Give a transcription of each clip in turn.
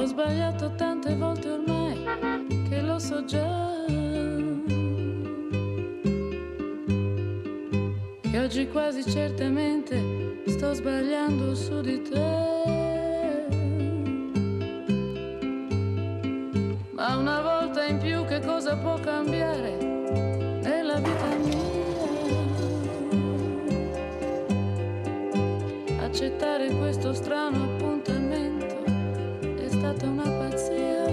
Ho sbagliato tante volte ormai che lo so già. E oggi quasi certamente sto sbagliando su di te. Ma una volta in più che cosa può cambiare nella vita mia? Accettare questo strano appuntamento è stata una pazzia.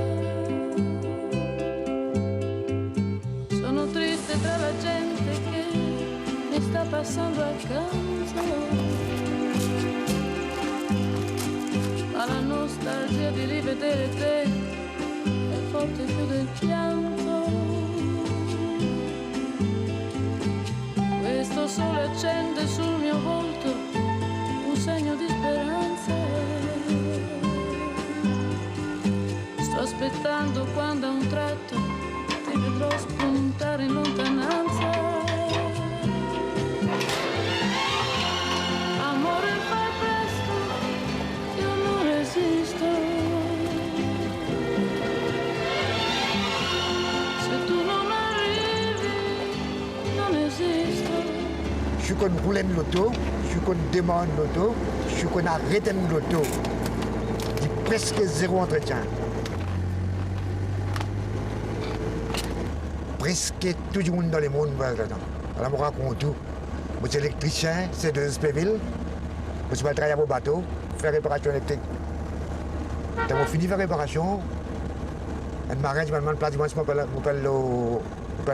Sono triste tra la gente che mi sta passando accanto, ma la nostalgia di rivedere te è forte più del pianto. Questo sole accende sul mio volto un segno di speranza. Sto aspettando quando a un tratto ti vedrò spuntare in lontananza. Amore, fai presto, io non resisto. Se tu non arrivi, non esisto. Je suis qu'on roule en l'auto, je suis qu'on demande l'auto, je suis qu'on arrête en l'auto. Dit presque zéro entretien. Presque tout le monde dans le monde va là-dedans. Alors, je raconte tout. Je suis électricien, c'est de Spéville. Je suis travailler au bateau, faire réparation électrique. Quand on finit de faire réparation, un marin qui m'a demandé place, je m'appelle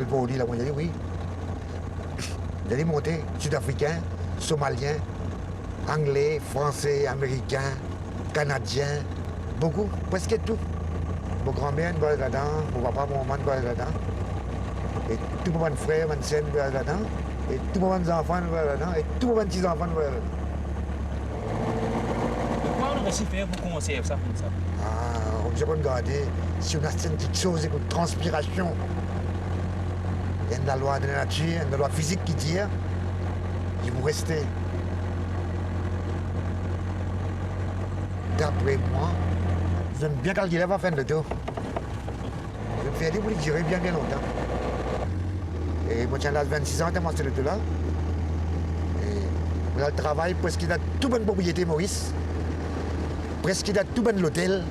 Pauli, là, j'ai dit oui. J'ai monter, sud-africain, somalien, anglais, français, américain, canadien, beaucoup, presque tout. Mon grand-mère va là-dedans, mon papa, mon maman va là-dedans. Et tous mes frères, mes sœurs vont là-dedans. Et tous mes enfants vont là-dedans. Et tous mes petits-enfants vont là-dedans. Comment on réussit à faire pour commencer ça comme ça? Ah, on peut regarder si on a senti quelque chose, une transpiration. Il y a la loi de la nature, il y a la loi physique qui dit il vous restez. D'après moi, vous avez bien calculé la fin de tout. Je me fais dire que vous durez bien longtemps. Et moi, j'ai 26 ans, j'ai commencé le tout là. Et là, le travail, presque dans toute bonne propriété, Maurice. Presque dans tout bon l'hôtel.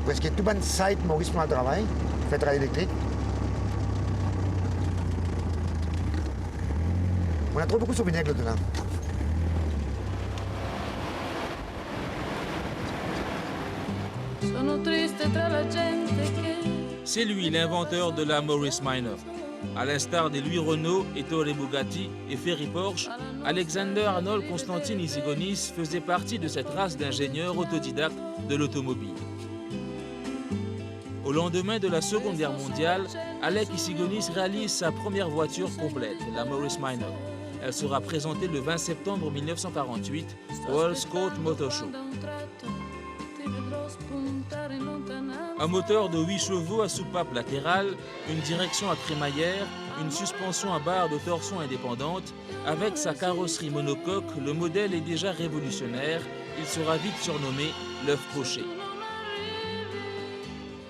Presque tout bon site, Maurice, pour le travail. Fait travail électrique. On a trop beaucoup de souvenirs avec le tout là. C'est lui l'inventeur de la Morris Minor. À l'instar des Louis Renault, Ettore Bugatti et Ferry Porsche, Alexander Arnold Constantin Issigonis faisait partie de cette race d'ingénieurs autodidactes de l'automobile. Au lendemain de la Seconde Guerre mondiale, Alec Issigonis réalise sa première voiture complète, la Morris Minor. Elle sera présentée le 20 septembre 1948 au World Court Motor Show. Un moteur de 8 chevaux à soupape latérale, une direction à crémaillère, une suspension à barre de torsion indépendante. Avec sa carrosserie monocoque, le modèle est déjà révolutionnaire. Il sera vite surnommé l'œuf poché.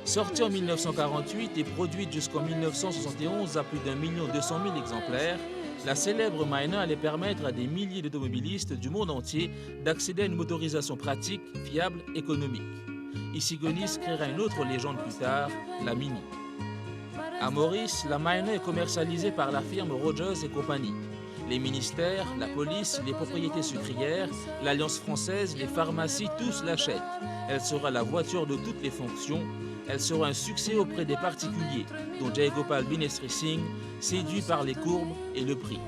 Sortie en 1948 et produite jusqu'en 1971 à plus d'1 200 000 exemplaires, la célèbre Minor allait permettre à des milliers d'automobilistes du monde entier d'accéder à une motorisation pratique, fiable, économique. Issigonis créera une autre légende plus tard, la Mini. À Maurice, la Minor est commercialisée par la firme Rogers et compagnie. Les ministères, la police, les propriétés sucrières, l'Alliance française, les pharmacies, tous l'achètent. Elle sera la voiture de toutes les fonctions. Elle sera un succès auprès des particuliers, dont Jayagopal Binestri Singh, séduit par les courbes et le prix.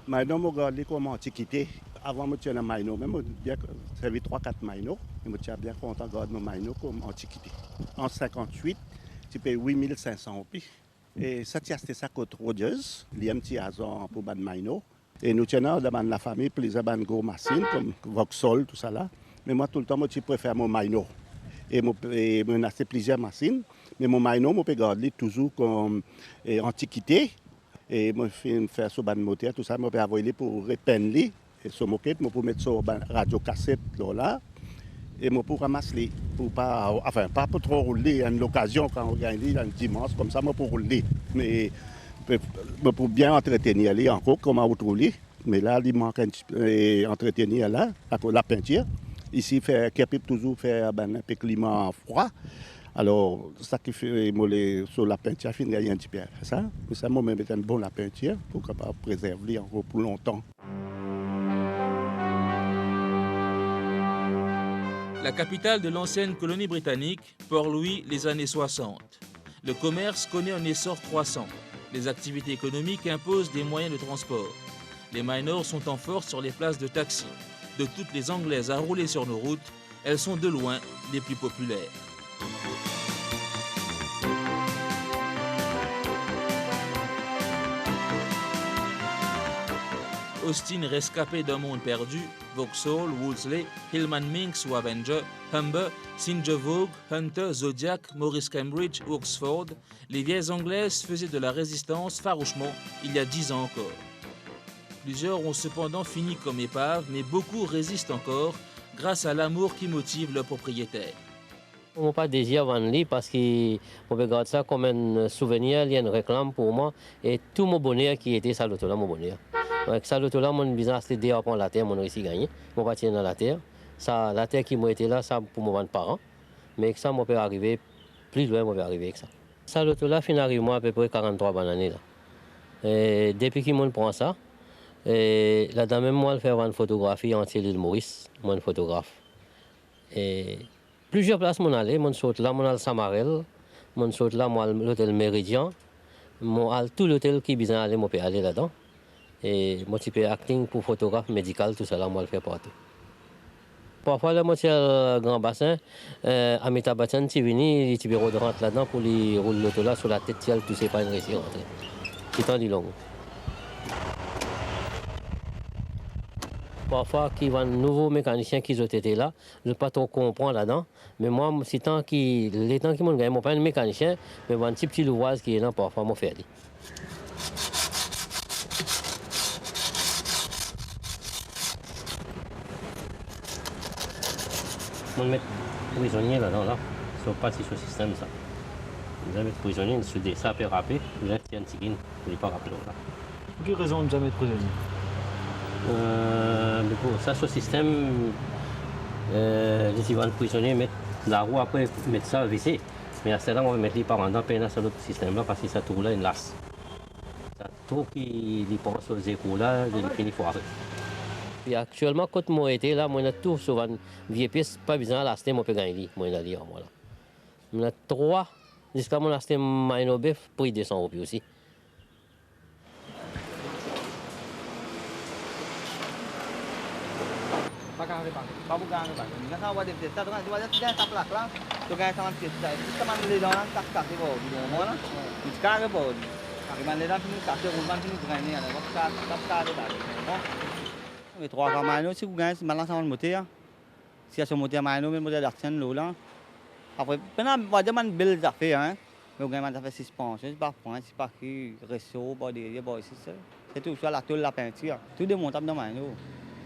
Minor m'a regardé comme antiquité. Avant, je suis un Minor, même bien servi 3-4 Minor. Je suis bien content de regarder mon Minor comme antiquité. En 1958, tu payes 8 500 €. Et ça, c'était ça côté Rogers, il y a un petit hasard pour ban Minor. Et nous tenons dans la famille plusieurs gros machines comme Vauxhall, tout ça là. Mais moi, tout le temps, je préfère mon Minor. Et je acheté plusieurs machines. Mais mon Minor, je peux garder toujours comme antiquité. Et je fais faire ce ban moteur, tout ça, je peux avoir pour repeindre. Et ce moquette, je peux mettre sur la radio cassette là. Et je peux ramasser, pour pas, enfin, pas pour trop rouler. À l'occasion, quand on gagne un dimanche, comme ça, je peux rouler. Mais je peux bien entretenir les encore, comment vous rouler. Mais là, il manque entretenir là, la peinture. Ici, qui peut toujours faire un peu climat froid. Alors, ça qui fait sur la peinture, il y a un petit peu ça. Mais ça, moi, je mets bon la peinture pour capable préserver encore pour longtemps. La capitale de l'ancienne colonie britannique, Port-Louis, les années 60. Le commerce connaît un essor croissant. Les activités économiques imposent des moyens de transport. Les minors sont en force sur les places de taxi. De toutes les Anglaises à rouler sur nos routes, elles sont de loin les plus populaires. Austin rescapé d'un monde perdu, Vauxhall, Wolseley, Hillman Minx ou Avenger, Humber, St. Vogue, Hunter, Zodiac, Maurice Cambridge ou Oxford, les vieilles Anglaises faisaient de la résistance farouchement il y a 10 ans encore. Plusieurs ont cependant fini comme épaves, mais beaucoup résistent encore grâce à l'amour qui motive leurs propriétaires. Je n'ai pas de désir de vendre parce que je regarde ça comme un souvenir, il y a une réclame pour moi et tout mon bonheur qui était ça, l'auto là, mon bonheur. Avec ça, l'auto là, mon business c'était déjà prendre la terre, mon réussi gagné, mon parti dans la terre. Ça, la terre qui m'a été là, ça pour mon parents, mais avec ça, je peux arriver plus loin, je peux arriver avec ça. Ça, l'auto là, fin arrive moi à peu près 43 bonnes années là. Et depuis que je prend ça, et là, dans même moi, je fais une photographie en l'île Maurice, moi, un photographe. Et plusieurs places, mon allé, mon saute là, mon allé Samarel, mon saute là, moi, l'hôtel Méridien, mon allé tout l'hôtel qui besoin aller, moi, peux aller là-dedans. Et moi, je fais acting pour photographe médical, tout ça là, moi, je fais partout. Parfois, là, moi, c'est le grand bassin, Amitabh Bachchan, tu viens, tu peux rentrer là-dedans pour lui rouler l'auto là sur la tête, tout c'est pas une réussite rentrer. C'est temps du long. Parfois, il y a un nouveau mécanicien qui ont été là, je ne pas trop comprendre là-dedans. Mais moi, c'est les temps qui m'ont gagné, je ne suis pas un mécanicien, mais un petit ouvrage qui est là, parfois, je fais. Je vais mettre prisonnier là-dedans, là. Ce n'est pas si ce système, ça. Je vais mettre prisonnier, ça peut rappeler, je vais mettre un petit guin, je ne vais pas rappeler là. Pour quelle raison de jamais être prisonnier? Ça, ce système, les Ivan prisonniers mettent la roue après, mettre ça vissé. Mais à celle-là, on va mettre les parents dans l'autre système-là parce que ça tourne là, une lasse. Ça tout qui pense sur les échos là, il finit foiré. Puis actuellement, quand moi été là, moi, j'ai tout sur une vieille pièce, pas besoin de l'acheter, moi, je peux gagner. Moi, j'ai dit, voilà. On a 3, jusqu'à mon acheter un bœuf, prix 200 € aussi. Pas beaucoup de temps. Nous avons des tests. Nous avons des tests à plaque là. Nous avons des tests. Nous avons des tests. Tac tac itu. Nous avons des tests. Nous avons des tests. Nous avons des tests. 3 grammes maino si vous gagnez maintenant ça va monter. Si ça monte maino mais monter d'action là. Après pendant va dire man belle affaire hein. Mais vous gagnez ça fait suspension, c'est pas point, c'est pas qui réseau pas des boys c'est ça. C'est tout ça la tôle la peinture. Tout démontable dans maino.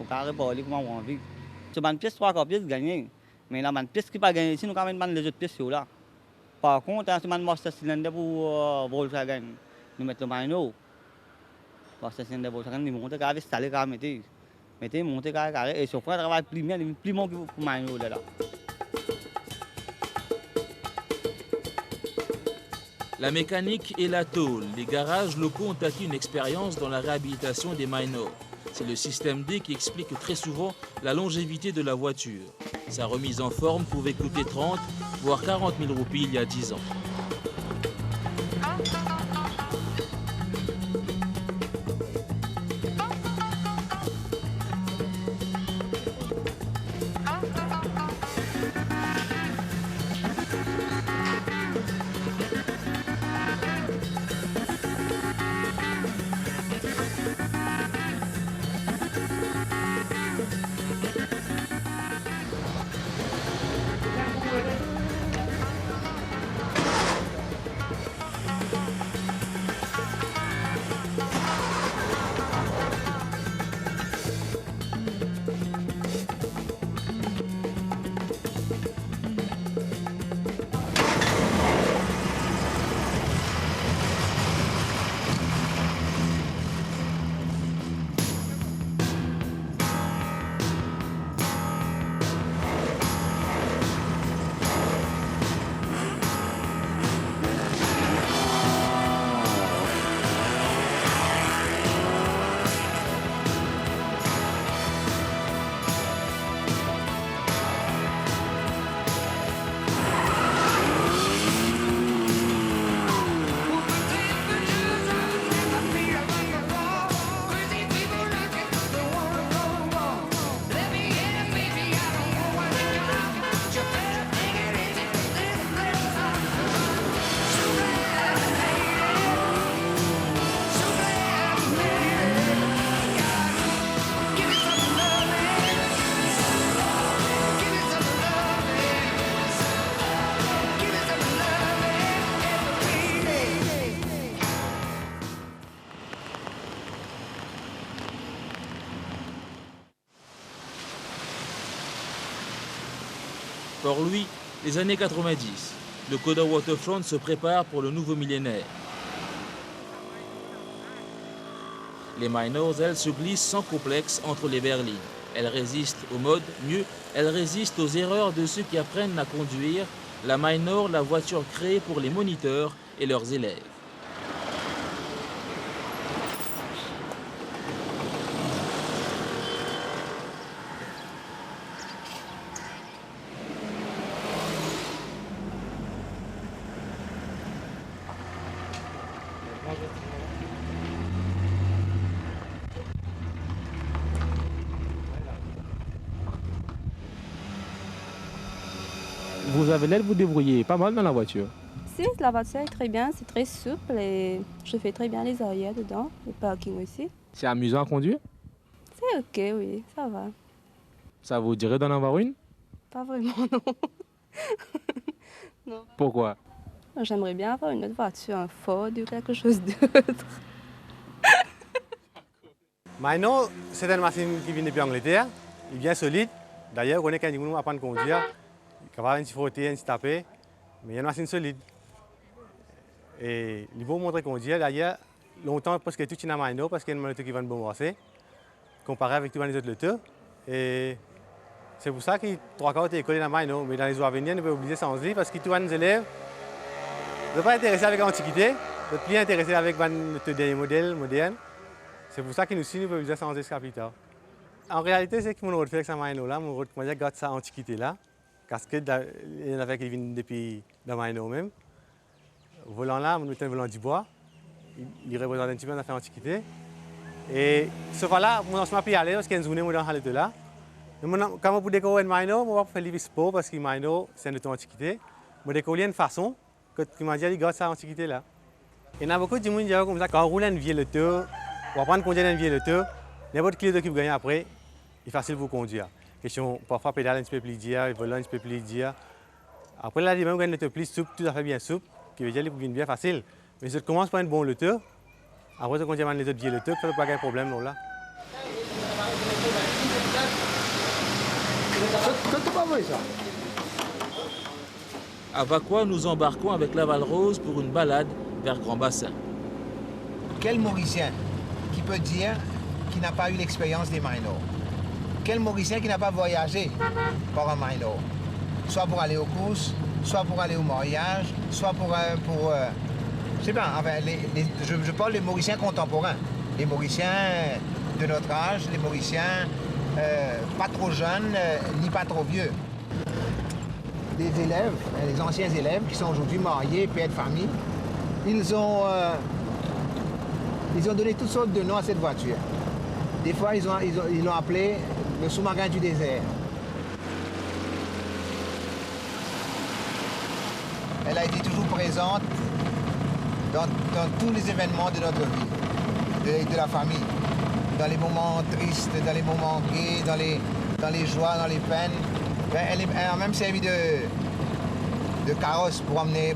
Au carré pour aller comment on vit. C'est une pièce 3 pièces gagnées. Mais là une pièce qui pas gagné ici nous quand même les autres pièces là. Par contre, c'est un master cylinder pour Volkswagen. Nous mettons le maino. Master cylinder Volkswagen nous monter carré installer carré mettez monter carré et chauffeur travaille plus mon que pour maino là. La mécanique et la tôle, les garages locaux ont acquis une expérience dans la réhabilitation des minors. C'est le système D qui explique très souvent la longévité de la voiture. Sa remise en forme pouvait coûter 30 voire 40 000 roupies il y a 10 ans. Pour lui, les années 90, le Coder Waterfront se prépare pour le nouveau millénaire. Les Minors, elles, se glissent sans complexe entre les berlines. Elles résistent au mode, mieux, elles résistent aux erreurs de ceux qui apprennent à conduire. La Minor, la voiture créée pour les moniteurs et leurs élèves. Vous avez l'air de vous débrouiller pas mal dans la voiture. Si, la voiture est très bien, c'est très souple et je fais très bien les arrières dedans, le parking aussi. C'est amusant à conduire. C'est ok, oui, ça va. Ça vous dirait d'en avoir une? Pas vraiment, non. Non. Pourquoi? J'aimerais bien avoir une autre voiture, un Ford ou quelque chose d'autre. Mino, c'est une machine qui vient depuis l'Angleterre. Il est bien solide. D'ailleurs, on est quand on apprend à conduire. Il va un petit frotter, un petit taper. Mais il y a une machine solide. Et il faut montrer conduire. D'ailleurs, longtemps, parce que tout est dans Mino, parce qu'il y a une moto qui va nous bombarder, comparé avec tous les autres lutteurs. Et c'est pour ça que 3/4 est collé dans Mino. Mais dans les jours à venir, on va obliger sans lui, parce que tous les élèves ne sont pas intéressés avec l'antiquité, ne sont plus intéressés avec les derniers modèles modernes. C'est pour ça que nous aussi, nous pouvons changer ce capital. En réalité, c'est que mon road fait avec ça là, mon road comment dire, garde ça antiquité là, parce que il y en avait qui viennent depuis dans Maino même. Le volant là, on mettait un volant du bois, il représente un petit peu l'affaire antiquité. Et ce là, mon lancement puis aller parce qu'il y a une zone où dans halte là. Quand on peut décorer Maino, on va faire les sport parce que Maino c'est une antiquité. On décorer une façon que tu m'as dit, il garde ça antiquité là. Il y en a beaucoup de gens qui disent comme ça quand on roule un vieux moteur. Pour apprendre à conduire un vieux moteur, n'importe qui qui gagne après, il est facile pour conduire. Question parfois pédale un petit peu plus dur, volant un petit peu plus dur. Après là, il y a même un plus souple, tout à fait bien souple, qui veut dire qu'il devient bien facile. Mais si tu commences par un bon moteur, après tu conduis les autres vieux moteurs, tu n'as pas de problème là. À Vacquois, nous embarquons avec Laval Rose pour une balade vers Grand Bassin. Quel Mauricien qui peut dire qu'il n'a pas eu l'expérience des Minors? Quel Mauricien qui n'a pas voyagé par un Minor? Soit pour aller aux courses, soit pour aller au mariage, soit pour je sais pas, enfin, je parle des Mauriciens contemporains. Les Mauriciens de notre âge, les Mauriciens pas trop jeunes, ni pas trop vieux. Des élèves, les anciens élèves qui sont aujourd'hui mariés, pères de famille, ils ont donné toutes sortes de noms à cette voiture. Des fois, ils l'ont appelé le sous-marin du désert. Elle a été toujours présente dans tous les événements de notre vie, de la famille. Dans les moments tristes, dans les moments gais, dans les joies, dans les peines. Elle a même servi de carrosse pour m'emmener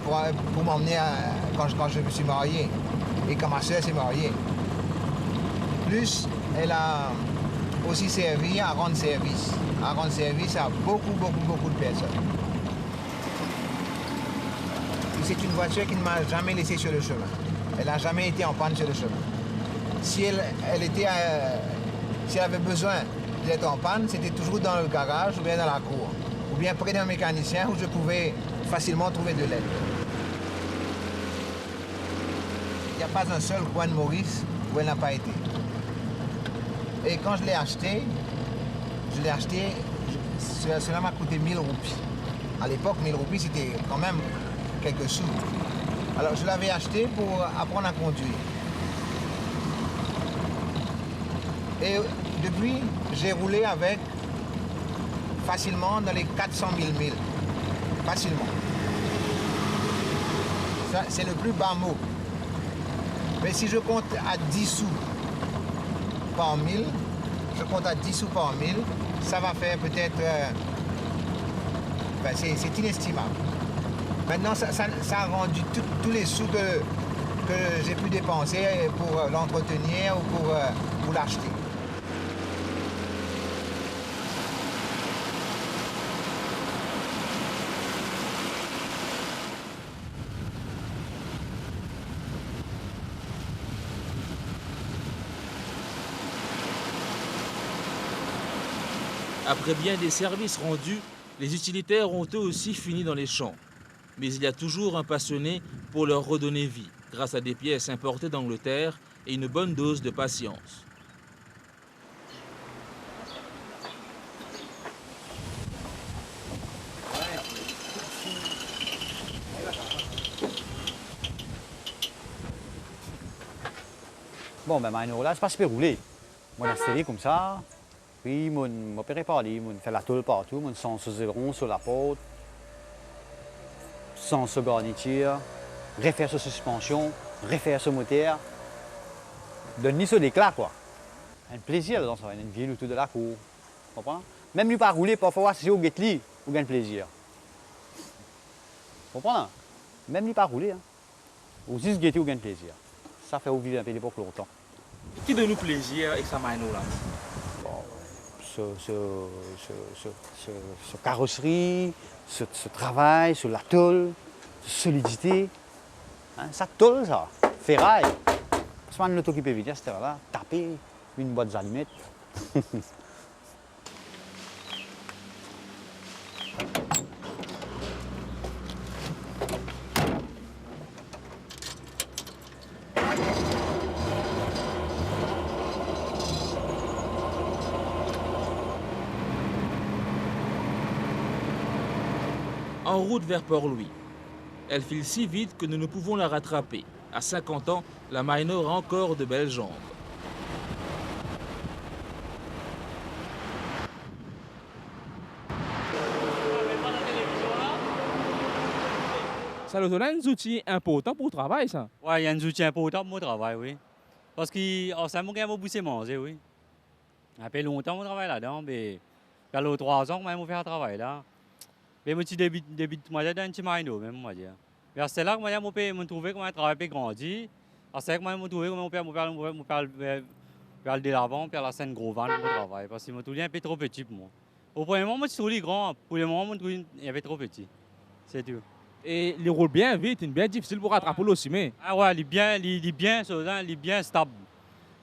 quand je me suis marié et quand ma soeur s'est mariée. Plus, elle a aussi servi à rendre service à beaucoup de personnes. C'est une voiture qui ne m'a jamais laissé sur le chemin. Elle n'a jamais été en panne sur le chemin. Si elle avait besoin d'être en panne, c'était toujours dans le garage ou bien dans la cour, ou bien près d'un mécanicien où je pouvais facilement trouver de l'aide. Il n'y a pas un seul coin de Maurice où elle n'a pas été. Et quand je l'ai acheté, cela m'a coûté 1000 roupies. À l'époque, 1000 roupies, c'était quand même quelques sous. Alors je l'avais acheté pour apprendre à conduire. Et depuis, j'ai roulé avec facilement dans les 400 000 milles. Facilement. Ça, c'est le plus bas mot. Mais si je compte à 10 sous par 1000, ça va faire peut-être... c'est inestimable. Maintenant, ça a rendu tous les sous que j'ai pu dépenser pour l'entretenir ou pour l'acheter. Après bien des services rendus, les utilitaires ont eux aussi fini dans les champs. Mais il y a toujours un passionné pour leur redonner vie, grâce à des pièces importées d'Angleterre et une bonne dose de patience. Bon, ben maintenant, là, je passe par rouler. Moi, installé comme ça. Puis, je peux réparer. Je fais la tôle partout. Je sens ce aileron sur la porte. Sans ce garniture. Refaire sa suspension. Refaire ce moteur. Donner ça d'éclat, quoi. Un plaisir dans ça. Une ville autour de la cour. Tu comprends? Même lui pas rouler, parfois, si au guet-lit, vous gagnez plaisir. Tu comprends? Même lui pas rouler. Hein. Aussi, ce guet-lit, vous gagnez plaisir. Ça fait vivre un peu l'époque longtemps. Qui donne nous plaisir avec sa main là? Ce carrosserie, ce travail, ce la tôle, cette solidité. Hein, ça tôle, ça. Ferraille. C'est pas l'auto qui peut venir, c'était là, taper une boîte d'allumettes. En route vers Port-Louis. Elle file si vite que nous ne pouvons la rattraper. À 50 ans, la Minor a encore de belles jambes. Ça, l'auto là, un outil important pour le travail, ça. Oui, il y a un outil important pour mon travail, oui. Parce que ça m'a bien poussé manger, oui. Après longtemps, mon travail là-dedans, mais il y a 3 ans, je fais un travail là. Mais je débute moi dans un petit maïno, même moi dire. Mais c'est là que moi je trouvé comment travail peut grandir. C'est là que moi je trouvé comment on peut aller de l'avant, faire la scène gros vent pour travail parce que je trouve un peu trop petit pour moi. Au premier moment, je trouve grand, pour le moment, je trouve un peu trop petit. C'est tout. Et il roule bien vite, c'est bien difficile pour rattraper aussi, mais. Ah ouais, il est bien stable.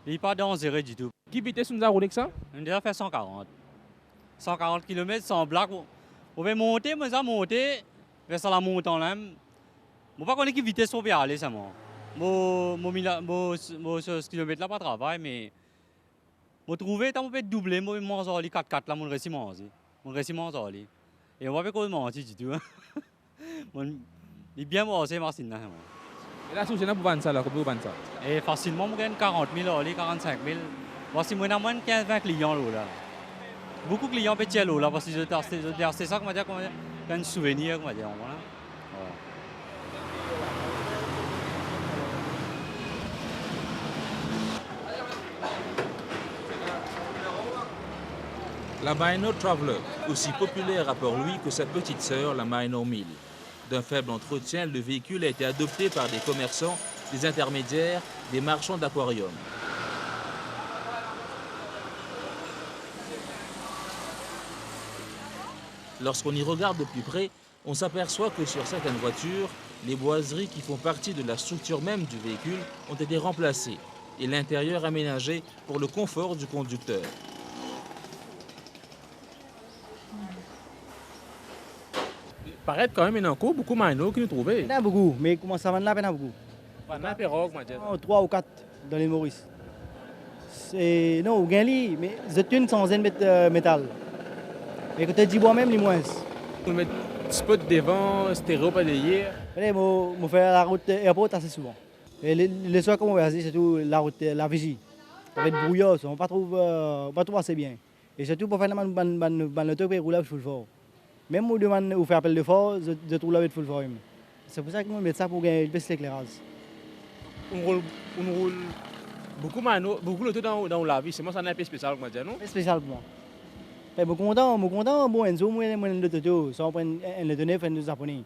Il n'est pas dangereux du tout. Qui vitesse nous a roulé que ça? On a déjà fait 140. 140 km sans blague. On va monter, mais ça monter, vers la montagne là. Je ne sais pas quelle vitesse on peut aller, ça moi. Ce kilomètre là pas travail, mais je trouve que on peut doubler, je vais manger 4x4 là, je vais manger. Et on va pas mentir du tout. Il est bien manger, Marcin. Et là, si vous avez pour vendre ça, comment vous vendez ça? Et facilement, je gagne 40 000, 45 000. Voici, moi, j'ai moins de 15-20 clients là. Beaucoup de clients petits là, parce que c'est ça qu'on va dire, un souvenir, on va dire. Voilà. La Minor Traveler, aussi populaire à Port-Louis que sa petite sœur, la Minor 1000. D'un faible entretien, le véhicule a été adopté par des commerçants, des intermédiaires, des marchands d'aquarium. Lorsqu'on y regarde de plus près, on s'aperçoit que sur certaines voitures, les boiseries qui font partie de la structure même du véhicule ont été remplacées et l'intérieur aménagé pour le confort du conducteur. Paraît quand même, il y a encore beaucoup de Minor qui nous trouvent. Il y en a beaucoup, mais comment ça va là, il y en a beaucoup. Il y a pirogue, moi, dire. 3 ou 4 dans les Maurice. Non, au Gainli, mais c'est une centaine de métal. Mais quand tu dis moi-même, les moins. On met spot devant, stéréo pas derrière. Je fais la route airport assez souvent. Et les soirs comme on va c'est tout la route, la vigie. Avec brouillard, on ne pas trouve assez bien. Et surtout pour faire le tour et rouler full fort. Même si on fait appel de fort, je trouve la full fort. C'est pour ça que je mets ça pour gagner l'éclairage. On roule beaucoup Minor, beaucoup l'auto dans la vie. C'est moi, ça n'est pas spécial, moi, dire, non? C'est spécial pour moi. Je suis content, bon, Enzo, moi, l'auto, ça prend le donner, fait nous japonais.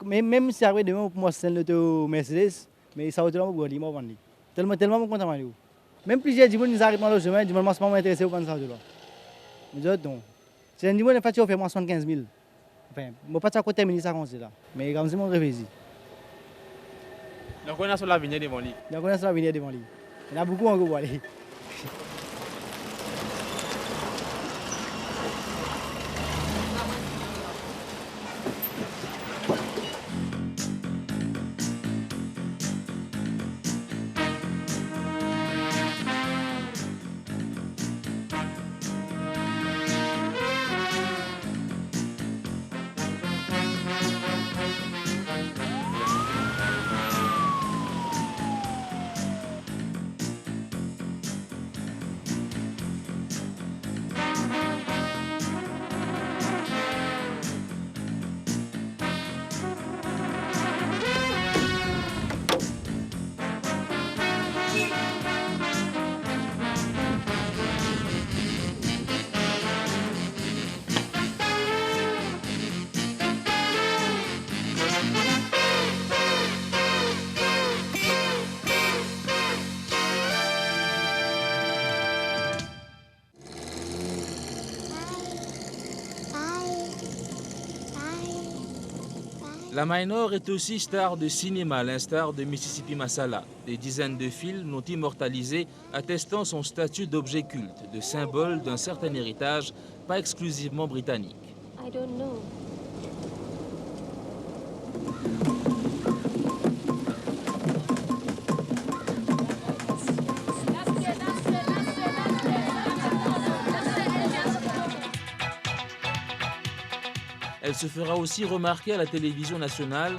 Mais même si c'est demain, pour moi, c'est l'auto Mercedes, mais ça va être là, moi, tellement content, même plusieurs gens qui arrivent dans le chemin, ils ne sont pas intéressés par ça. Mais d'autres, non. C'est un niveau de facture, fait moi 75 000. Enfin, je ne vais pas terminer ça comme ça. Mais comme ça, je réfléchis. Donc, on a sur l'avenir devant lui. Il y en a beaucoup encore pour aller. La Minor est aussi star de cinéma, à l'instar de Mississippi Masala. Des dizaines de films l'ont immortalisé, attestant son statut d'objet culte, de symbole d'un certain héritage, pas exclusivement britannique. I don't know. Elle se fera aussi remarquer à la télévision nationale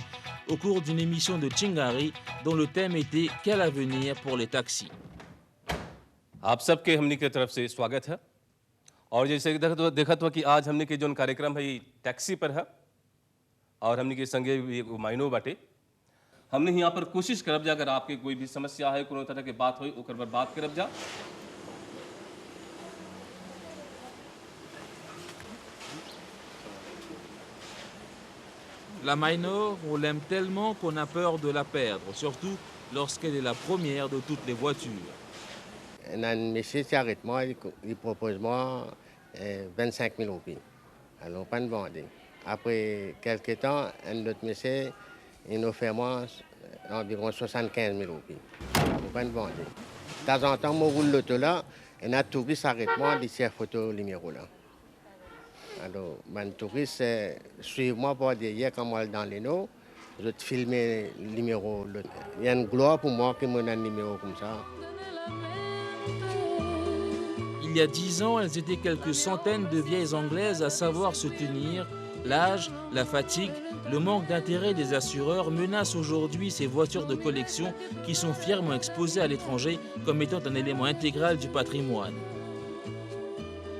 au cours d'une émission de Chingari dont le thème était « Quel avenir pour les taxis ?» आप सबके हमने की तरफ से स्वागत है और जैसे देखा तो कि आज हमने के जो कार्यक्रम है ये टैक्सी पर है और हमने के संगे मायनो बाटे हमने यहाँ पर कोशिश करब जा अगर आपके कोई भी समस्या है कोनो तरह की बात हो ओकर पर बात करब जा La Minor, on l'aime tellement qu'on a peur de la perdre, surtout lorsqu'elle est la première de toutes les voitures. Un monsieur qui arrête moi, il propose moi 25 000 roupies. Alors, pas de vendre. Après quelques temps, un autre monsieur, il nous fait moi environ 75 000 roupies. Alors, pas de vendre. De temps en temps, je roule l'auto là, et un touriste arrête moi, il tire photo numéro là. Alors, les touristes suivent moi pour derrière quand moi dans les noms. Je filme le numéro. Il y a une gloire pour moi qui me donne un numéro comme ça. Il y a 10 ans, elles étaient quelques centaines de vieilles Anglaises à savoir se tenir. L'âge, la fatigue, le manque d'intérêt des assureurs menacent aujourd'hui ces voitures de collection qui sont fièrement exposées à l'étranger comme étant un élément intégral du patrimoine.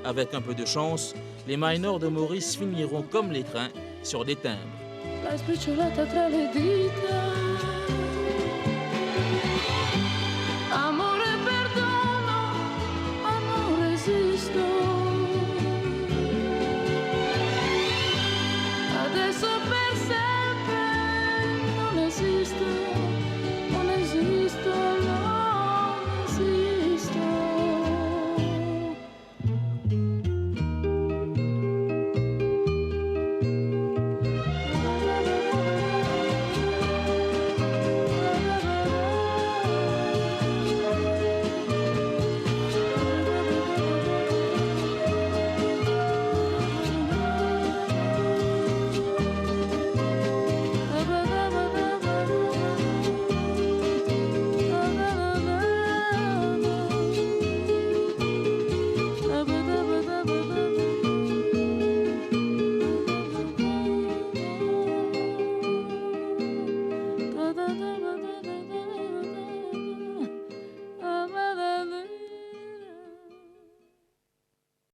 Avec un peu de chance, les Minor de Maurice finiront comme les trains sur des timbres. La spicciolata tra le dita. Amore perdono, ma non resisto. Adesso per sempre non esisto, non esisto, non esisto. Da da da